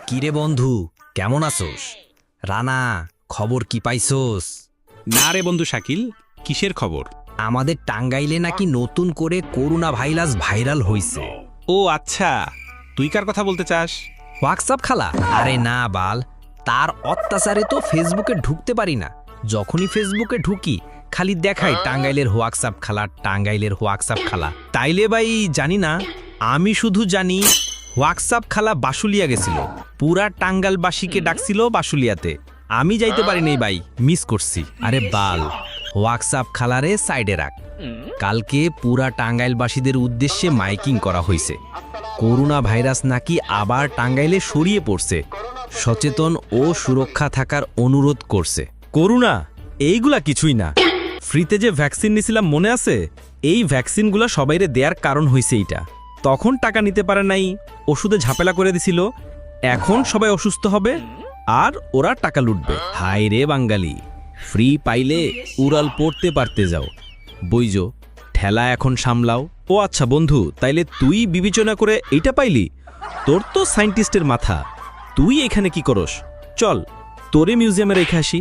কিরে বন্ধু, কেমন আছোস? রানা, খবর কি পাইছোস? না রে বন্ধু শাকিল, কিসের খবর? আমাদের টাঙ্গাইলে নাকি নতুন করে করোনা ভাইরাস ভাইরাল হইছে। ও আচ্ছা, তুই কার কথা বলতে চাস? হোয়াটসঅ্যাপ খালা? আরে না বাল, তার অত্যাচারে তো ফেসবুকে ঢুকতে পারি না। যখনই ফেসবুকে ঢুকি খালি দেখাই টাঙ্গাইলের হোয়াটসঅ্যাপ খালা, টাঙ্গাইলের হোয়াটসঅ্যাপ খালা। তাইলে ভাই জানি না, আমি শুধু জানি হোয়াটসঅ্যাপ খালা বাসুলিয়া গেছিল, পুরা টাঙ্গাইলবাসীকে ডাকছিল বাসুলিয়াতে। আমি যাইতে পারি নাই ভাই, মিস করছি। আরে বাল, হোয়াটসঅ্যাপ খালারে সাইডে রাখ। কালকে পুরা টাঙ্গাইলবাসীদের উদ্দেশ্যে মাইকিং করা হয়েছে। করোনা ভাইরাস নাকি আবার টাঙ্গাইলে ছড়িয়ে পড়ছে, সচেতন ও সুরক্ষা থাকার অনুরোধ করছে। করোনা এইগুলা কিছুই না। ফ্রিতে যে ভ্যাকসিন নিছিলাম মনে আছে? এই ভ্যাকসিনগুলো সবাইরে দেয়ার কারণ হইছে এইটা। তখন টাকা নিতে পারে নাই, ওষুধে ঝামেলা করে দিছিল। এখন সবাই অসুস্থ হবে আর ওরা টাকা লুটবে। হায় রে বাঙালি, ফ্রি পাইলে উড়াল পড়তে পারতে যাও, বইজো ঠেলা এখন সামলাও। ও আচ্ছা বন্ধু, তাইলে তুই বিবেচনা করে এইটা পাইলি? তোর তো সায়েন্টিস্টের মাথা, তুই এখানে কি করস? চল তোরে মিউজিয়ামে রেখে আসি।